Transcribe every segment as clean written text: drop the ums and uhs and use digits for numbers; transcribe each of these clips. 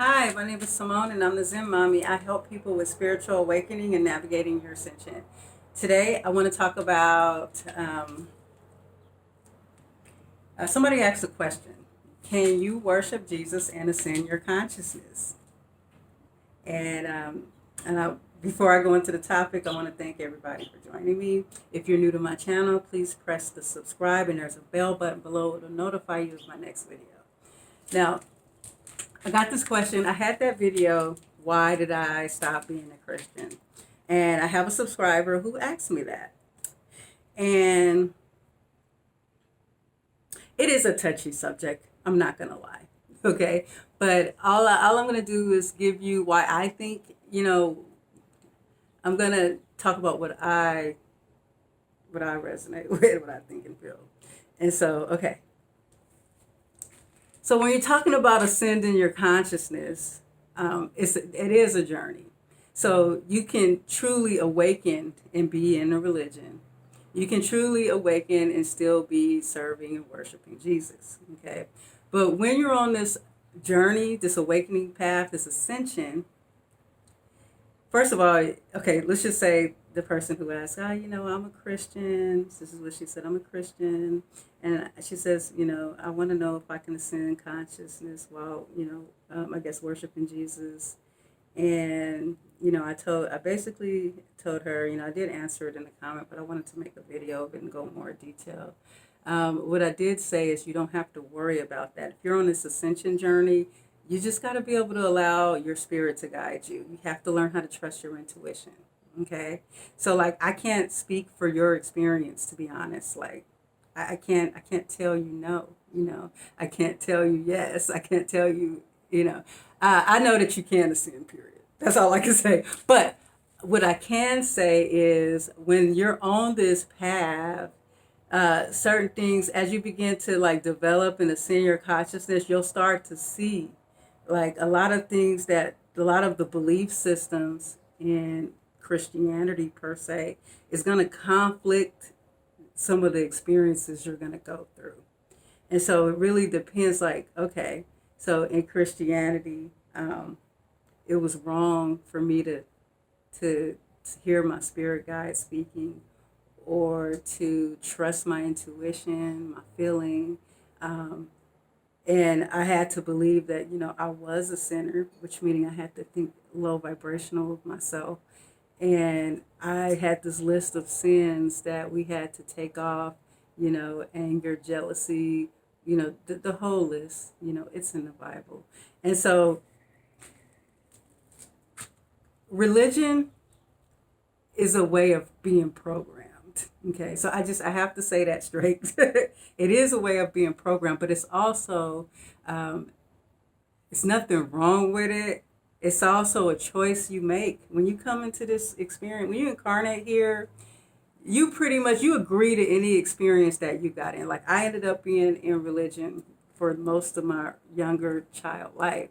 Hi, my name is Simone and I'm the Zen Mommy. I help people with spiritual awakening and navigating your ascension. Today, I want to talk about somebody asked a question. Can you worship Jesus and ascend your consciousness? And before I go into the topic, I want to thank everybody for joining me. If you're new to my channel, please press the subscribe and there's a bell button below. It'll notify you of my next video. Now, I got this question. I had that video, why did I stop being a Christian? And I have a subscriber who asked me that. And it is a touchy subject. I'm not going to lie. Okay. But all I'm going to do is give you why I think, I'm going to talk about what I resonate with, what I think and feel. And so, okay. So when you're talking about ascending your consciousness, it is a journey. So you can truly awaken and be in a religion. You can truly awaken and still be serving and worshiping Jesus. Okay, but when you're on this journey, this awakening path, this ascension, first of all, okay, let's just say the person who asked, I'm a Christian. This is what she said, I'm a Christian. And she says, I want to know if I can ascend consciousness while, I guess worshiping Jesus. And, I basically told her, I did answer it in the comment, but I wanted to make a video of it and go more detail. What I did say is you don't have to worry about that. If you're on this ascension journey, you just got to be able to allow your spirit to guide you. You have to learn how to trust your intuition. Okay. So like, I can't speak for your experience, to be honest. Like, I can't tell you no, I can't tell you yes. I can't tell you, I know that you can ascend, period. That's all I can say. But what I can say is when you're on this path, certain things, as you begin to like develop and ascend your consciousness, you'll start to see like a lot of things that a lot of the belief systems in Christianity per se is going to conflict some of the experiences you're going to go through. And so it really depends, like, okay, so in Christianity, it was wrong for me to hear my spirit guide speaking or to trust my intuition, my feeling. And I had to believe that, I was a sinner, which meaning I had to think low vibrational of myself. And I had this list of sins that we had to take off, anger, jealousy, the whole list, it's in the Bible. And so religion is a way of being programmed. Okay, so I have to say that straight. It is a way of being programmed, but it's also, it's nothing wrong with it. It's also a choice you make when you come into this experience. When you incarnate here, you pretty much you agree to any experience that you got in. Like I ended up being in religion for most of my younger child life,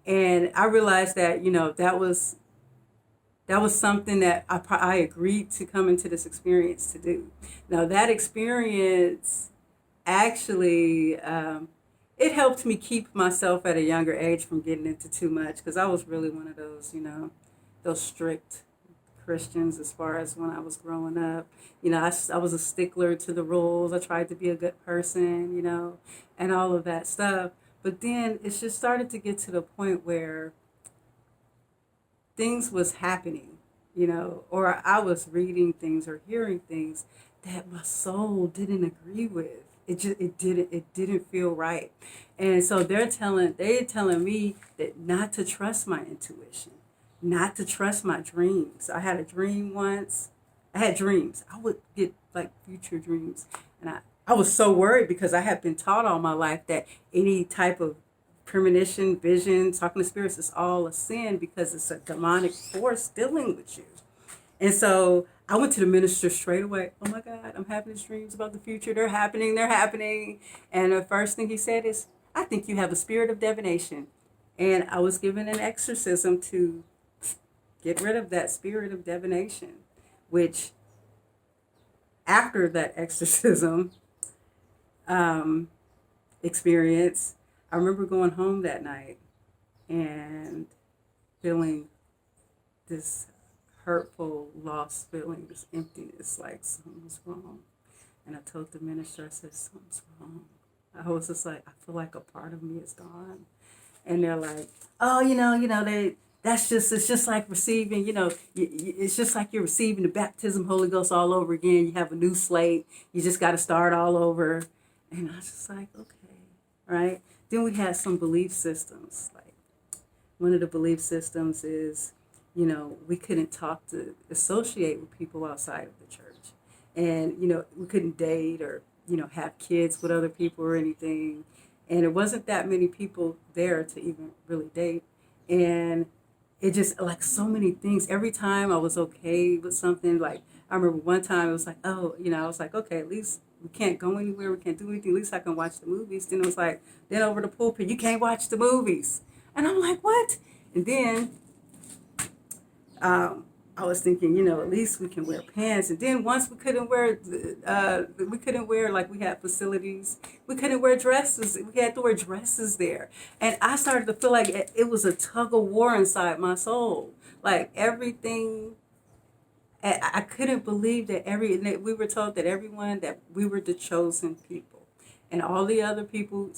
and I realized that that was something that I agreed to come into this experience to do. Now that experience actually it helped me keep myself at a younger age from getting into too much because I was really one of those those strict Christians as far as when I was growing up. I was a stickler to the rules. I tried to be a good person, and all of that stuff. But then it just started to get to the point where things was happening, or I was reading things or hearing things that my soul didn't agree with. It didn't feel right. And so they're telling me that not to trust my intuition, not to trust my dreams. I had a dream once. I had dreams. I would get like future dreams. And I was so worried because I had been taught all my life that any type of premonition, vision, talking to spirits is all a sin because it's a demonic force dealing with you. And so I went to the minister straight away. Oh my God, I'm having these dreams about the future. They're happening. They're happening. And the first thing he said is, I think you have a spirit of divination. And I was given an exorcism to get rid of that spirit of divination, which after that exorcism experience, I remember going home that night and feeling this hurtful, lost feeling, this emptiness, like something's wrong. And I told the minister, I said, something's wrong. I was just like, I feel like a part of me is gone. And they're like, oh, it's just like receiving, it's just like you're receiving the baptism, Holy Ghost all over again. You have a new slate. You just got to start all over. And I was just like, okay, right? Then we had some belief systems. Like one of the belief systems is, we couldn't associate with people outside of the church. And, we couldn't date or, have kids with other people or anything. And there wasn't that many people there to even really date. And it just, like, so many things. Every time I was okay with something, like, I remember one time it was like, oh, I was like, okay, at least we can't go anywhere. We can't do anything. At least I can watch the movies. Then it was like, then over the pulpit, you can't watch the movies. And I'm like, what? And then I was thinking, at least we can wear pants. And then once we couldn't wear, like, we had facilities. We couldn't wear dresses. We had to wear dresses there. And I started to feel like it was a tug of war inside my soul. Like everything, I couldn't believe that we were told that everyone, that we were the chosen people. And all the other people,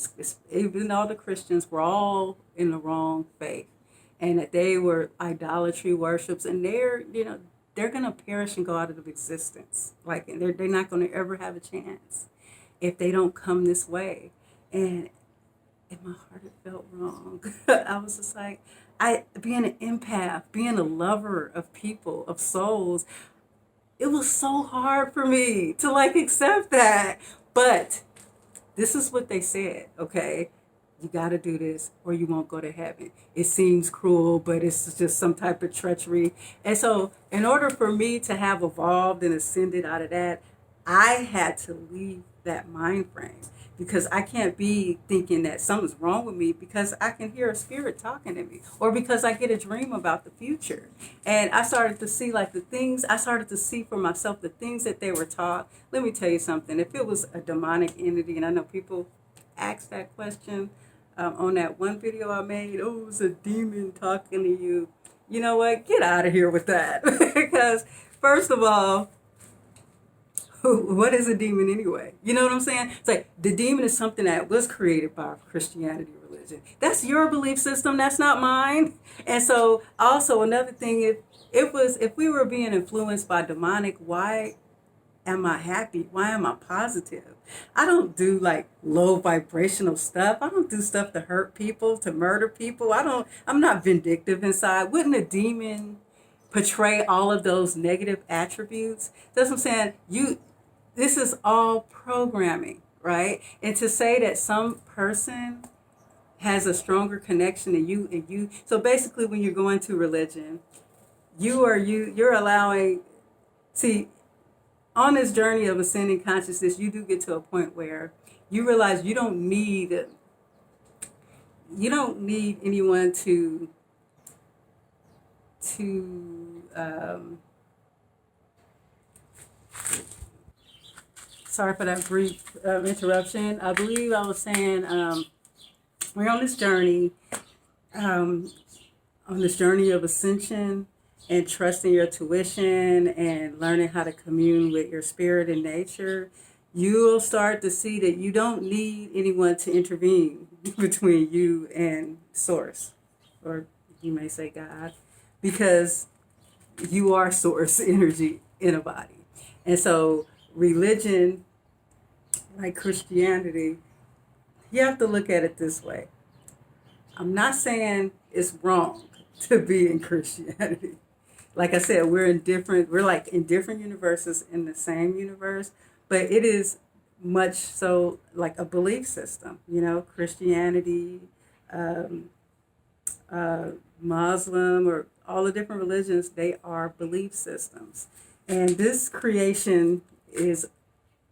even all the Christians, were all in the wrong faith. And that they were idolatry worships, and they're going to perish and go out of existence. Like they're not going to ever have a chance if they don't come this way. And in my heart, it felt wrong. I was just like, being an empath, being a lover of people, of souls, it was so hard for me to like accept that. But this is what they said, okay? You got to do this or you won't go to heaven. It seems cruel, but it's just some type of treachery. And so in order for me to have evolved and ascended out of that, I had to leave that mind frame, because I can't be thinking that something's wrong with me because I can hear a spirit talking to me, or because I get a dream about the future. And I started to see for myself the things that they were taught. Let me tell you something. If it was a demonic entity, and I know people ask that question, on that one video I made, oh, it was a demon talking to you. You know what? Get out of here with that. Because first of all, what is a demon anyway? You know what I'm saying? It's like the demon is something that was created by Christianity religion. That's your belief system. That's not mine. And so also another thing, if we were being influenced by demonic, why am I happy? Why am I positive? I don't do like low vibrational stuff. I don't do stuff to hurt people, to murder people. I'm not vindictive inside. Wouldn't a demon portray all of those negative attributes? That's what I'm saying. This is all programming, right? And to say that some person has a stronger connection than you and you. So basically when you're going to religion, you're allowing, see, on this journey of ascending consciousness, you do get to a point where you realize you don't need anyone to sorry for that brief interruption. I believe I was saying we're on this journey of ascension and trusting your tuition and learning how to commune with your spirit and nature. You will start to see that you don't need anyone to intervene between you and Source, or you may say God, because you are Source energy in a body. And so religion, like Christianity, you have to look at it this way. I'm not saying it's wrong to be in Christianity. Like I said, we're like in different universes in the same universe, but it is much so like a belief system. Christianity, Muslim, or all the different religions, they are belief systems. And this creation is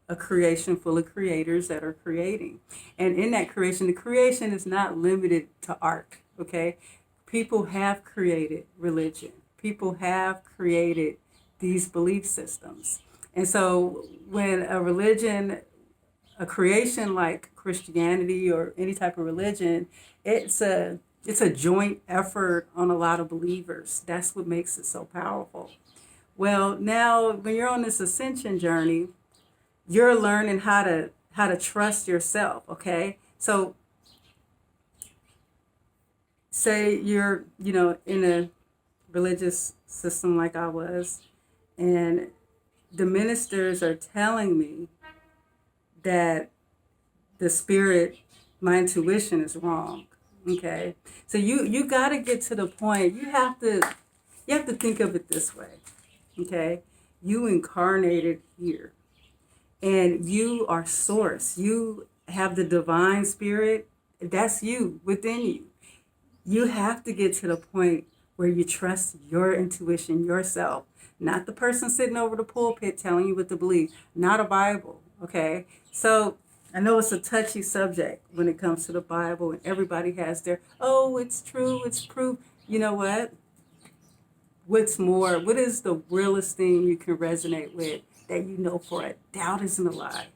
a creation full of creators that are creating. And in that creation, the creation is not limited to art, okay? People have created religion. People have created these belief systems. And so when a creation like Christianity or any type of religion, it's a It's a joint effort on a lot of believers. That's what makes it so powerful. Well, now when you're on this ascension journey, you're learning how to trust yourself, okay? So say you're, in a religious system like I was, and the ministers are telling me that the spirit, my intuition is wrong. Okay. So you gotta get to the point, you have to think of it this way. Okay. You incarnated here and you are source. You have the divine spirit. That's you within you. You have to get to the point where you trust your intuition, yourself, not the person sitting over the pulpit telling you what to believe, not a Bible. Okay. So I know it's a touchy subject when it comes to the Bible, and everybody has their, oh, it's true, it's proof. You know what? What's more, what is the realest thing you can resonate with that you know for a doubt isn't a lie?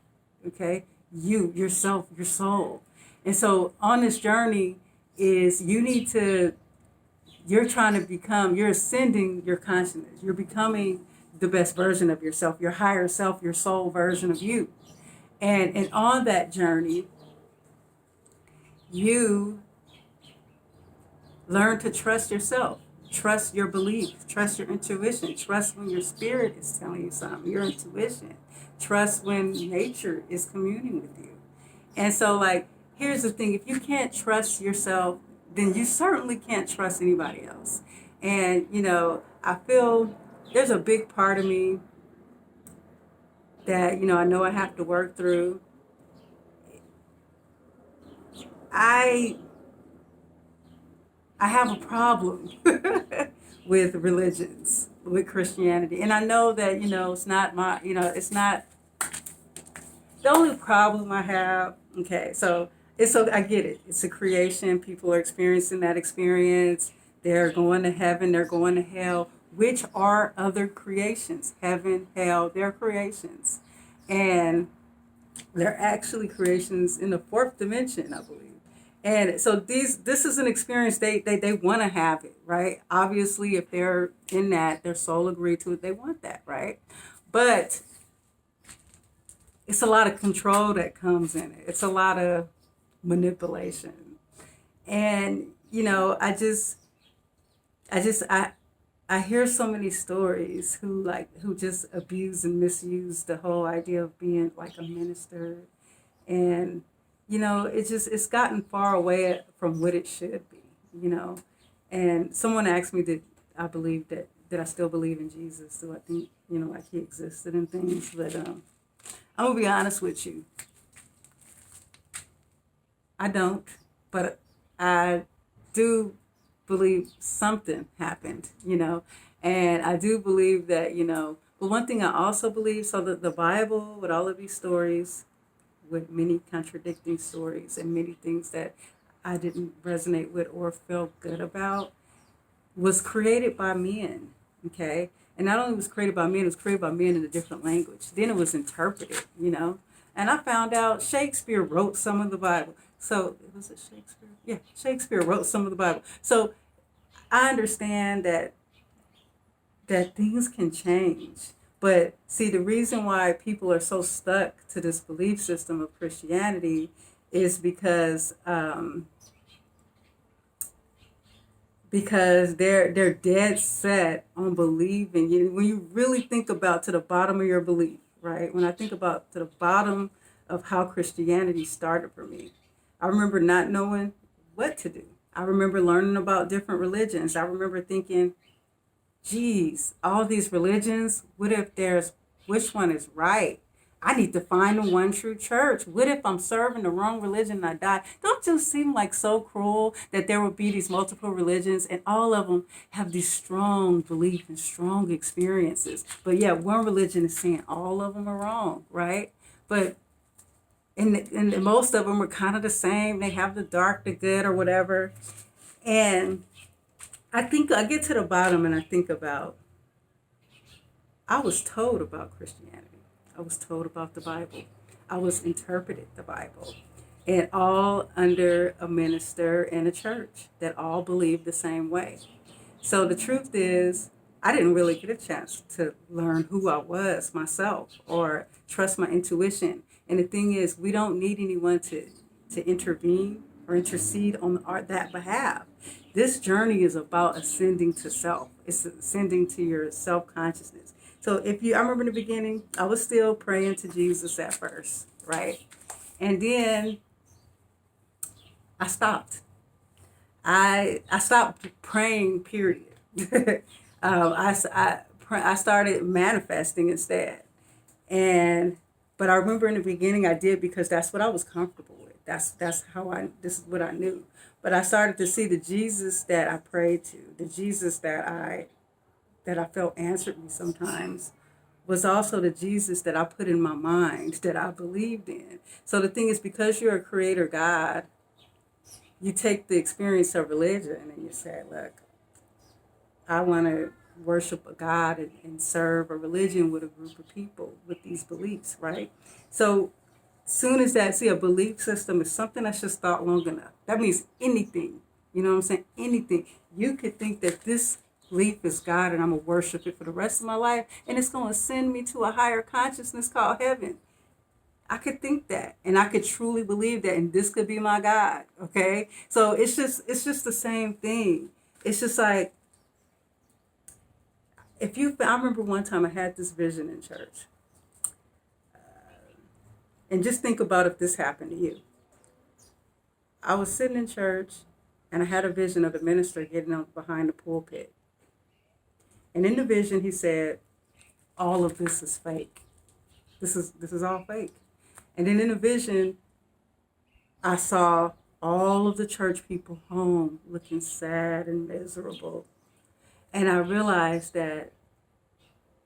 Okay? You, yourself, your soul. And so on this journey is you're trying to become, you're ascending your consciousness. You're becoming the best version of yourself, your higher self, your soul version of you. And on that journey, you learn to trust yourself, trust your belief, trust your intuition, trust when your spirit is telling you something, your intuition, trust when nature is communing with you. And so, like, here's the thing, if you can't trust yourself, then you certainly can't trust anybody else. And, I feel there's a big part of me that, I know I have to work through. I have a problem with religions, with Christianity. And I know that, it's not it's not the only problem I have. Okay, so I get it. It's a creation. People are experiencing that experience. They're going to heaven, they're going to hell, which are other creations. Heaven, hell, they're creations. And they're actually creations in the fourth dimension, I believe. And so this is an experience they want to have it, right? Obviously, if they're in that, their soul agreed to it, they want that, right? But it's a lot of control that comes in it. It's a lot of manipulation. And, I hear so many stories who just abuse and misuse the whole idea of being like a minister. And, it's gotten far away from what it should be, And someone asked me that I still believe in Jesus. Do I think, like he existed and things. But I'm going to be honest with you. I don't, but I do believe something happened, and I do believe that, but one thing I also believe, so that the Bible, with all of these stories, with many contradicting stories and many things that I didn't resonate with or felt good about, was created by men, okay? And not only was created by men, it was created by men in a different language. Then it was interpreted, And I found out Shakespeare wrote some of the Bible. So, was it Shakespeare? Yeah, Shakespeare wrote some of the Bible. So I understand that things can change. But see, the reason why people are so stuck to this belief system of Christianity is because they're dead set on believing. When you really think about to the bottom of your belief, right? When I think about to the bottom of how Christianity started for me, I remember not knowing what to do. I remember learning about different religions. I remember thinking, geez, all these religions, what if which one is right? I need to find the one true church. What if I'm serving the wrong religion and I die? Don't just seem like so cruel that there would be these multiple religions and all of them have these strong beliefs and strong experiences. But yeah, one religion is saying all of them are wrong, right? But and most of them are kind of the same. They have the dark, the good, or whatever. And I think I get to the bottom and I think about, I was told about Christianity. I was told about the Bible. I was interpreted the Bible. and all under a minister and a church that all believe the same way. So the truth is, I didn't really get a chance to learn who I was myself or trust my intuition. And the thing is, we don't need anyone to intervene or intercede on that behalf. This journey is about ascending to self. It's ascending to your self-consciousness. So I remember in the beginning, I was still praying to Jesus at first, right? And then I stopped. I stopped praying, period. I started manifesting instead. But I remember in the beginning I did because that's what I was comfortable with. This is what I knew. But I started to see the Jesus that I prayed to, the Jesus that I felt answered me sometimes, was also the Jesus that I put in my mind, that I believed in. So the thing is, because you're a creator God, you take the experience of religion and you say, look, I want to worship a God and serve a religion with a group of people with these beliefs, right? So soon as a belief system is something that's just thought long enough. That means anything, you know what I'm saying? Anything. You could think that this belief is God and I'm going to worship it for the rest of my life and it's going to send me to a higher consciousness called heaven. I could think that, and I could truly believe that, and this could be my God, okay? So it's just the same thing. It's just like, I remember one time I had this vision in church. And just think about if this happened to you. I was sitting in church, and I had a vision of the minister getting up behind the pulpit. And in the vision, he said, all of this is fake. This is all fake. And then in the vision, I saw all of the church people home looking sad and miserable. And I realized that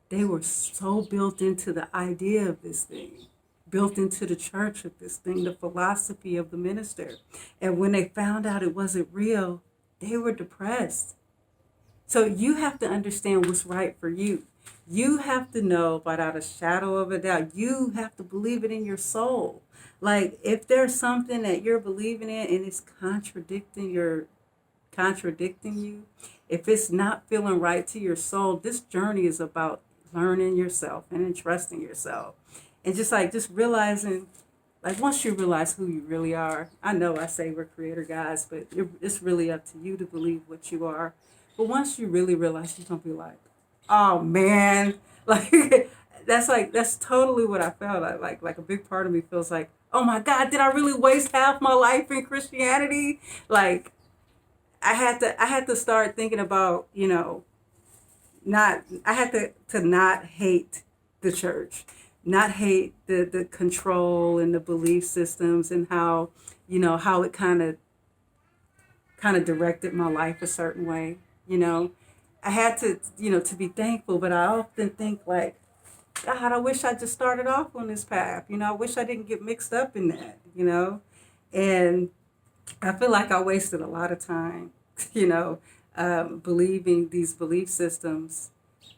they were so built into the idea of this thing, built into the church of this thing, the philosophy of the minister. And when they found out it wasn't real, they were depressed. So you have to understand what's right for you. You have to know without a shadow of a doubt. You have to believe it in your soul. Like if there's something that you're believing in and it's contradicting you, if it's not feeling right to your soul, this journey is about learning yourself and trusting yourself. And just realizing, like once you realize who you really are, I know I say we're creator guys, but it's really up to you to believe what you are. But once you really realize, you're going to be like, oh man, that's totally what I felt. Like a big part of me feels like, oh my God, did I really waste half my life in Christianity? Like I had to start thinking about, I had to not hate the church, not hate the control and the belief systems and how it kind of directed my life a certain way. I had to, to be thankful, but I often think like, God, I wish I just started off on this path. I wish I didn't get mixed up in that, and I feel like I wasted a lot of time, believing these belief systems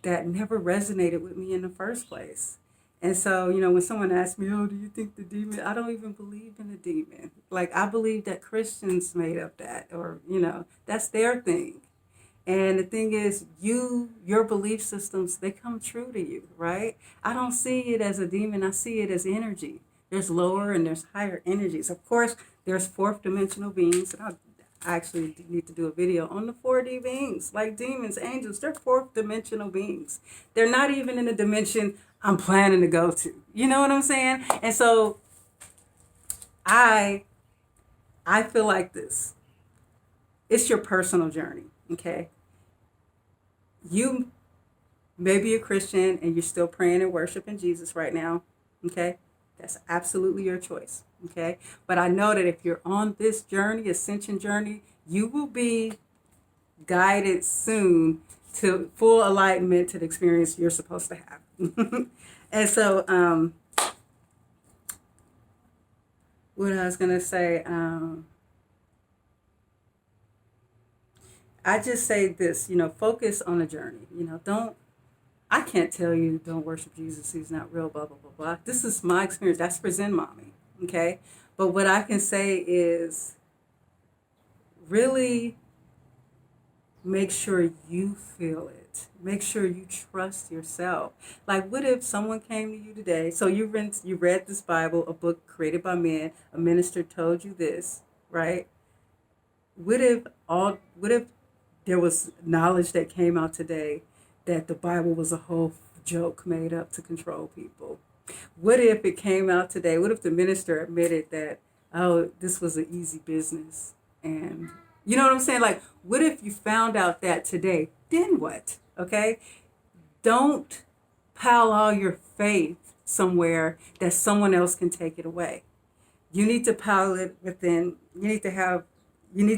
that never resonated with me in the first place. And so, when someone asks me, oh, do you think the demon? I don't even believe in the demon. Like, I believe that Christians made up that, or, that's their thing. And the thing is, your belief systems, they come true to you, right? I don't see it as a demon. I see it as energy. There's lower and there's higher energies. Of course, there's fourth dimensional beings. And I actually need to do a video on the 4D beings, like demons, angels. They're fourth dimensional beings. They're not even in the dimension I'm planning to go to. You know what I'm saying? And so I feel like this. It's your personal journey. Okay, you may be a Christian and you're still praying and worshiping Jesus right now. Okay, that's absolutely your choice. Okay, but I know that if you're on this journey, Ascension Journey, you will be guided soon to full enlightenment to the experience you're supposed to have. And so, what I was gonna say. I just say this, focus on the journey. I can't tell you don't worship Jesus, he's not real, blah, blah, blah, blah. This is my experience. That's for Zen Mommy, okay? But what I can say is really make sure you feel it. Make sure you trust yourself. Like, what if someone came to you today? So you read this Bible, a book created by men. A minister told you this, right? What if there was knowledge that came out today that the Bible was a whole joke made up to control people? What if it came out today? What if the minister admitted that, oh, this was an easy business? And you know what I'm saying? Like, what if you found out that today? Then what? Okay? Don't pile all your faith somewhere that someone else can take it away. You need to pile it within. You need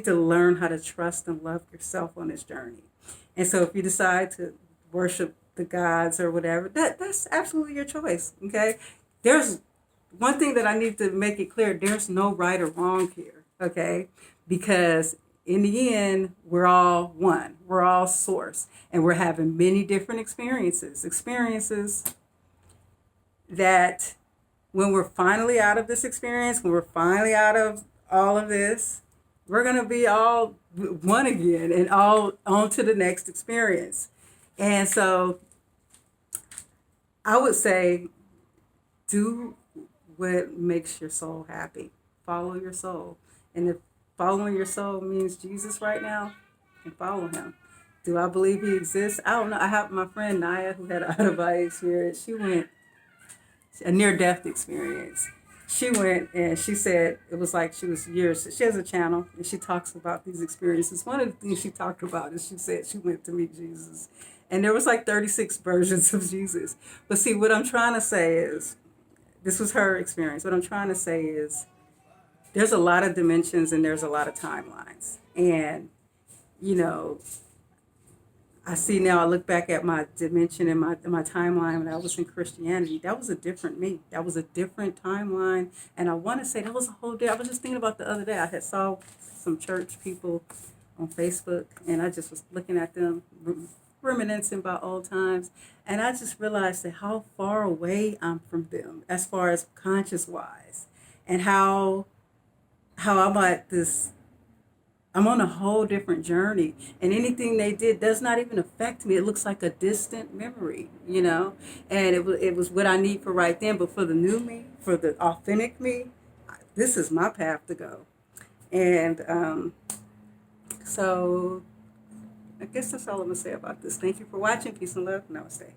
to learn how to trust and love yourself on this journey. And so if you decide to worship the gods or whatever, that's absolutely your choice. Okay? There's one thing that I need to make it clear, there's no right or wrong here, okay? Because in the end, we're all one. We're all source. And we're having many different experiences. Experiences that when we're finally out of this experience, when we're finally out of all of this, we're going to be all one again and all on to the next experience. And so I would say do what makes your soul happy. Follow your soul. And if following your soul means Jesus right now, then follow him. Do I believe he exists? I don't know. I have my friend Naya who had an out-of-body experience. She went a near-death experience. She went and she said it was like she was years. She has a channel and she talks about these experiences. One of the things she talked about is she said she went to meet Jesus. And there was like 36 versions of Jesus. But see, what I'm trying to say is, this was her experience. What I'm trying to say is there's a lot of dimensions and there's a lot of timelines. And, you know, I see now, I look back at my dimension and my timeline when I was in Christianity. That was a different me. That was a different timeline. And I want to say that was a whole day. I was just thinking about the other day. I had saw some church people on Facebook and I just was looking at them, reminiscing about old times. And I just realized that how far away I'm from them as far as conscious wise, and how I'm at this, I'm on a whole different journey, and anything they did does not even affect me. It looks like a distant memory, you know, and it was what I need for right then. But for the new me, for the authentic me, this is my path to go. And so I guess that's all I'm going to say about this. Thank you for watching. Peace and love. Namaste.